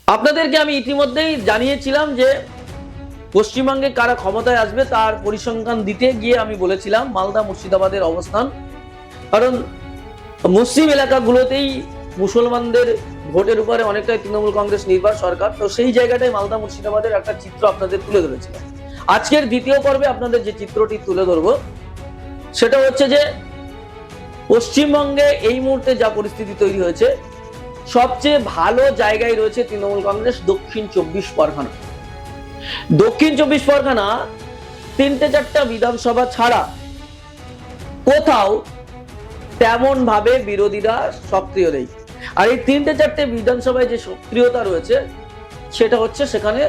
আপনাদেরকে আমি ইতিমধ্যেই জানিয়েছিলাম যে পশ্চিমবঙ্গে কারা ক্ষমতায় আসবে তার পরিসংখ্যান দিতে গিয়ে আমি বলেছিলাম মালদা মুর্শিদাবাদের অবস্থান, কারণ মুসলিম এলাকাগুলোতেই মুসলমানদের ভোটের উপরে অনেকটাই তৃণমূল কংগ্রেস নির্ভর সরকার। তো সেই জায়গাটায় মালদা মুর্শিদাবাদের একটা চিত্র আপনাদের তুলে ধরেছিলাম। আজকের দ্বিতীয় পর্বে আপনাদের যে চিত্রটি তুলে ধরবো সেটা হচ্ছে যে পশ্চিমবঙ্গে এই মুহূর্তে যা পরিস্থিতি তৈরি হয়েছে, সবচেয়ে ভালো জায়গায় রয়েছে তৃণমূল কংগ্রেস দক্ষিণ 24 পরগনা। দক্ষিণ 24 পরগনা 3-4টা বিধানসভা ছাড়া কোথাও তেমন ভাবে বিরোধীরা সক্রিয় নেই। আর এই 3-4টে বিধানসভায় যে সক্রিয়তা রয়েছে সেটা হচ্ছে সেখানে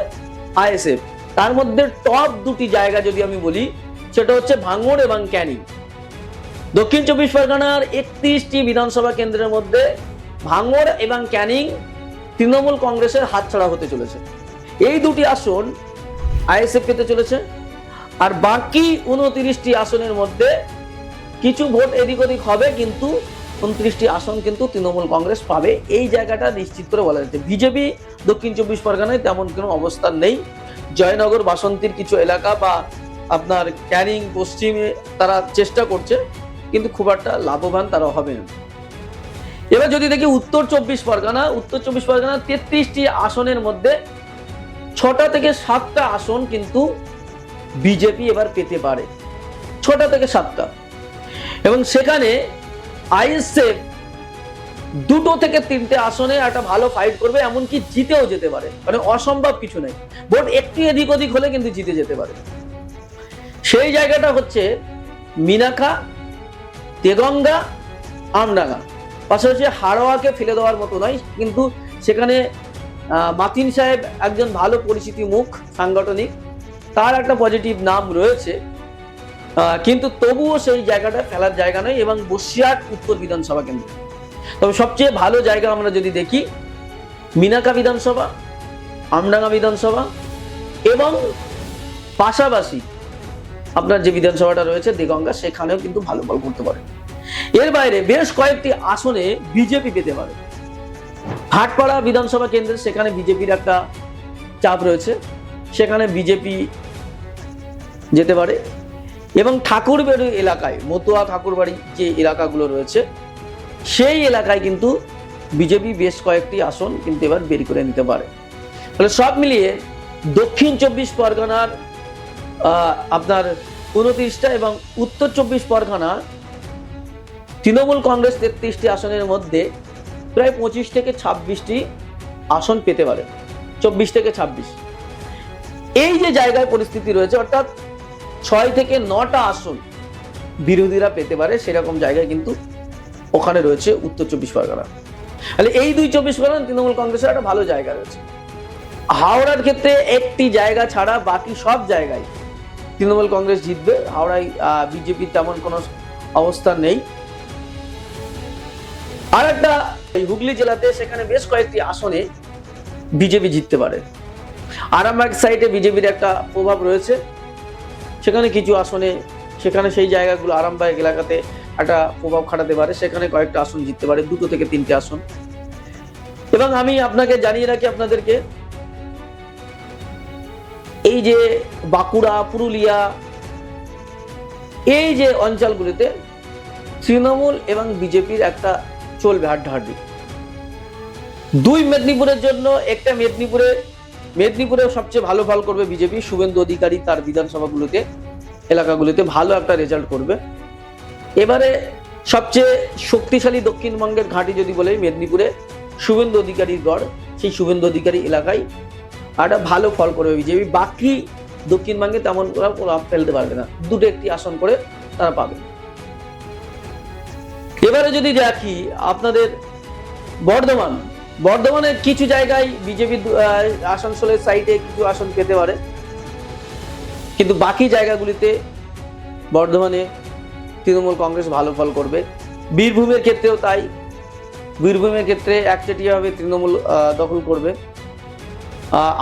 আইএসএফ। তার মধ্যে টপ দুটি জায়গা যদি আমি বলি সেটা হচ্ছে ভাঙড় এবং ক্যানিং। দক্ষিণ 24 পরগনার 31টি বিধানসভা কেন্দ্রের মধ্যে ভাঙড় এবং ক্যানিং তৃণমূল কংগ্রেসের হাতছাড়া হতে চলেছে। এই দুটি আসন আইএসএফ পেতে চলেছে, আর বাকি 29টি আসনের মধ্যে কিছু ভোট এদিক ওদিক হবে, কিন্তু 29টি আসন কিন্তু তৃণমূল কংগ্রেস পাবে। এই জায়গাটা নিশ্চিত করে বলা যাচ্ছে। বিজেপি দক্ষিণ 24 পরগনায় তেমন কোনো অবস্থান নেই। জয়নগর বাসন্তীর কিছু এলাকা বা আপনার ক্যানিং পশ্চিমে তারা চেষ্টা করছে, কিন্তু খুব একটা লাভবান তারা হবে না। এবার যদি দেখি উত্তর 24 পরগনা, উত্তর 24 পরগনা 33টি আসনের মধ্যে 6টা থেকে 7টা আসন কিন্তু বিজেপি এবার পেতে পারে, 6টা থেকে 7টা। এবং সেখানে আইএসএফ 2টো থেকে 3টে আসনে একটা ভালো ফাইট করবে, এমনকি জিতেও যেতে পারে। মানে অসম্ভব কিছু নেই, ভোট একটু এদিক ওদিক হলে কিন্তু জিতে যেতে পারে। সেই জায়গাটা হচ্ছে মিনাখা, তেগঙ্গা, আমডাঙ্গা। পাশাপাশি হাড়োয়াকে ফেলে দেওয়ার মতো নয়, কিন্তু সেখানে মাতিন সাহেব একজন ভালো পরিচিতি মুখ, সাংগঠনিক, তার একটা পজিটিভ নাম রয়েছে, কিন্তু তবুও সেই জায়গাটা ফেলার জায়গা নয়। এবং বসিরহাট উত্তর বিধানসভা কেন্দ্র, তবে সবচেয়ে ভালো জায়গা আমরা যদি দেখি মিনাখা বিধানসভা, আমডাঙ্গা বিধানসভা এবং পাশাপাশি আপনার যে বিধানসভাটা রয়েছে দেগঙ্গা, সেখানেও কিন্তু ভালো ফল করতে পারে। এর বাইরে বেশ কয়েকটি আসনে বিজেপি পেতে পারে। ভাটপাড়া বিধানসভা কেন্দ্রে সেখানে বিজেপির একটা চাপ রয়েছে, সেখানে বিজেপি যেতে পারে। এবং ঠাকুরবাড়ি এলাকায়, মতুয়া ঠাকুরবাড়ি যে এলাকাগুলো রয়েছে সেই এলাকায় কিন্তু বিজেপি বেশ কয়েকটি আসন কিন্তু এবার বের করে নিতে পারে। তাহলে সব মিলিয়ে দক্ষিণ 24 পরগনার আপনার 29টা এবং উত্তর 24 পরগনা তৃণমূল কংগ্রেস 33টি আসনের মধ্যে প্রায় 25 থেকে 26টি আসন পেতে পারে, 24 থেকে 26। এই যে জায়গায় পরিস্থিতি রয়েছে, অর্থাৎ 6 থেকে 9টা আসন বিরোধীরা পেতে পারে, সেরকম জায়গায় কিন্তু ওখানে রয়েছে উত্তর 24 পরগনা। তাহলে এই 24 পরগনা তৃণমূল কংগ্রেসের একটা ভালো জায়গা রয়েছে। হাওড়ার ক্ষেত্রে একটি জায়গা ছাড়া বাকি সব জায়গায় তৃণমূল কংগ্রেস জিতবে। হাওড়ায় বিজেপির তেমন কোনো অবস্থান নেই। আর একটা হুগলি জেলাতে সেখানে বেশ কয়েকটি আসনে বিজেপি জিততে পারে। আরামবাগ সাইডে বিজেপির একটা প্রভাব রয়েছে, সেখানে কিছু আসনে, সেখানে সেই জায়গাগুলো আরামবাগ এলাকাতে একটা প্রভাব খাটাতে পারে, সেখানে কয়েকটা আসন জিততে পারে, 2 থেকে 3টে আসন। এবং আমি আপনাকে জানিয়ে রাখি আপনাদেরকে, এই যে বাঁকুড়া, পুরুলিয়া, এই যে অঞ্চলগুলিতে তৃণমূল এবং বিজেপির একটা চলবে হাড্ডাহাড্ডি। 2 মেদিনীপুরের জন্য একটা মেদিনীপুরে সবচেয়ে ভালো ফল করবে বিজেপি। শুভেন্দু অধিকারী তার বিধানসভাগুলোতে, এলাকাগুলিতে ভালো একটা রেজাল্ট করবে। এবারে সবচেয়ে শক্তিশালী দক্ষিণবঙ্গের ঘাঁটি যদি বলে মেদিনীপুরে শুভেন্দু অধিকারীর গড়, সেই শুভেন্দু অধিকারী এলাকায় একটা ভালো ফল করবে বিজেপি। বাকি দক্ষিণবঙ্গে তেমন প্রভাব ফেলতে পারবে না, 2-1টি আসন করে তারা পাবে। এবারে যদি দেখি আপনাদের বর্ধমানের কিছু জায়গায় বিজেপি আসানসোলের সাইডে কিছু আসন পেতে পারে, কিন্তু বাকি জায়গাগুলিতে বর্ধমানে তৃণমূল কংগ্রেস ভালো ফল করবে। বীরভূমের ক্ষেত্রেও তাই, বীরভূমের ক্ষেত্রে একচেটিয়াভাবে তৃণমূল দখল করবে।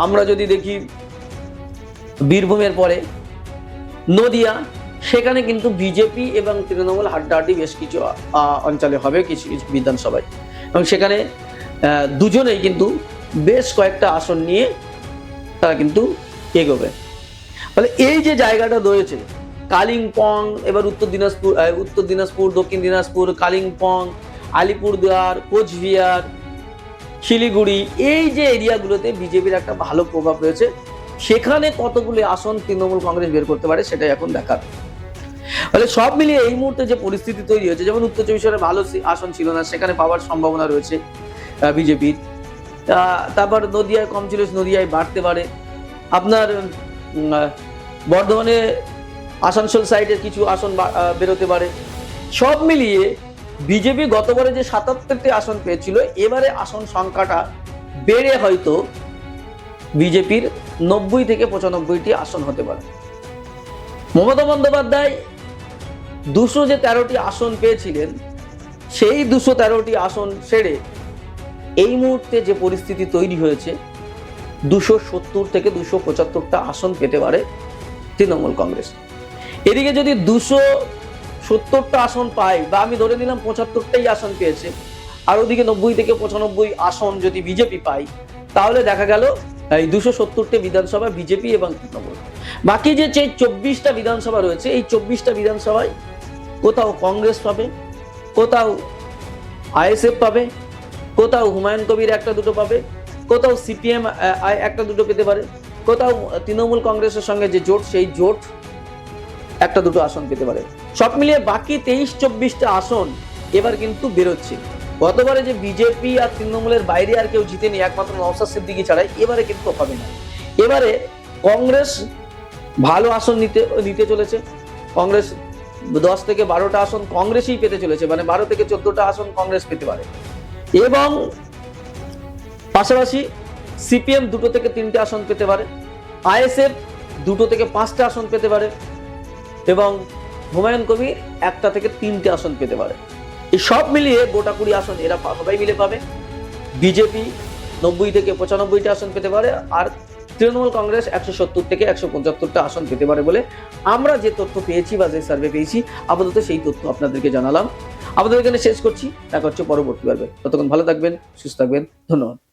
আমরা যদি দেখি বীরভূমের পরে নদিয়া, সেখানে কিন্তু বিজেপি এবং তৃণমূল হাড্ডাহাড্ডি বেশ কিছু অঞ্চলে হবে, কিছু কিছু বিধানসভায়, এবং সেখানে দুজনেই কিন্তু বেশ কয়েকটা আসন নিয়ে তারা কিন্তু এগোবে। ফলে এই যে জায়গাটা রয়েছে কালিম্পং, এবার উত্তর দিনাজপুর, দক্ষিণ দিনাজপুর, কালিম্পং, আলিপুরদুয়ার, কোচবিহার, শিলিগুড়ি, এই যে এরিয়াগুলোতে বিজেপির একটা ভালো প্রভাব রয়েছে, সেখানে কতগুলি আসন তৃণমূল কংগ্রেস বের করতে পারে সেটাই এখন দেখার। ফলে সব মিলিয়ে এই মুহূর্তে যে পরিস্থিতি তৈরি হয়েছে, যেমন উত্তর চব্বিশ পরগনায় ভালো আসন ছিল না, সেখানে পাওয়ার সম্ভাবনা রয়েছে বিজেপির। তারপর নদিয়ায় কম ছিল, নদিয়ায় বাড়তে পারে। আপনার বর্ধমানে আসানসোল সাইডের কিছু আসন বেরোতে পারে। সব মিলিয়ে বিজেপি গতবারে যে ৭৭টি আসন পেয়েছিল, এবারে আসন সংখ্যাটা বেড়ে হয়তো বিজেপির ৯০ থেকে ৯৫টি আসন হতে পারে। মমতা বন্দ্যোপাধ্যায় ২১৩টি আসন পেয়েছিলেন, সেই ২১৩টি আসন ছেড়ে এই মুহূর্তে যে পরিস্থিতি তৈরি হয়েছে, ২৭০ থেকে ২৭৫টা আসন পেতে পারে তৃণমূল কংগ্রেস। এদিকে যদি ২৭০টা আসন পায়, বা আমি ধরে নিলাম ৭৫টাই আসন পেয়েছে, আর ওদিকে ৯০ থেকে ৯৫ আসন যদি বিজেপি পায়, তাহলে দেখা গেল এই ২৭০টি বিধানসভা বিজেপি এবং তৃণমূল। বাকি যে ২৪টা বিধানসভা রয়েছে, এই ২৪টা বিধানসভায় কোথাও কংগ্রেস পাবে, কোথাও আইএসএফ পাবে, কোথাও হুমায়ুন কবির একটা দুটো পাবে, কোথাও সিপিএম একটা দুটো পেতে পারে, কোথাও তৃণমূল কংগ্রেসের সঙ্গে যে জোট, সেই জোট একটা দুটো আসন পেতে পারে। সব মিলিয়ে বাকি ২৩-২৪টা আসন এবার কিন্তু বেরোচ্ছে। গতবারে যে বিজেপি আর তৃণমূলের বাইরে আর কেউ জিতেনি, একমাত্র নওশাদ সিদ্দিকী ছাড়াই, এবারে কিন্তু হবে না। এবারে কংগ্রেস ভালো আসন নিতে চলেছে। কংগ্রেস ১০ থেকে ১২টা আসন কংগ্রেসই পেতে চলেছে, মানে ১২ থেকে ১৪টা আসন কংগ্রেস পেতে পারে। এবং পাশাপাশি সিপিএম ২ থেকে ৩টে আসন পেতে পারে, আইএসএফ ২ থেকে ৫টা আসন পেতে পারে, এবং হুমায়ুন কবির ১টা থেকে ৩টে আসন পেতে পারে। এই সব মিলিয়ে গোটা ২০ আসন এরা সবাই মিলে পাবে। বিজেপি ৯০ থেকে ৯৫টা আসন পেতে পারে, আর তৃণমূল কংগ্রেস ১৭০ থেকে ১৭৫টা আসন পেতে পারে বলে আমরা যে তথ্য পেয়েছি বা যে সার্ভে পেয়েছি, আপাতত সেই তথ্য আপনাদেরকে জানালাম। আমাদের এখানে শেষ করছি, দেখা হচ্ছে পরবর্তী পর্বে। ততক্ষণ ভালো থাকবেন, সুস্থ থাকবেন, ধন্যবাদ।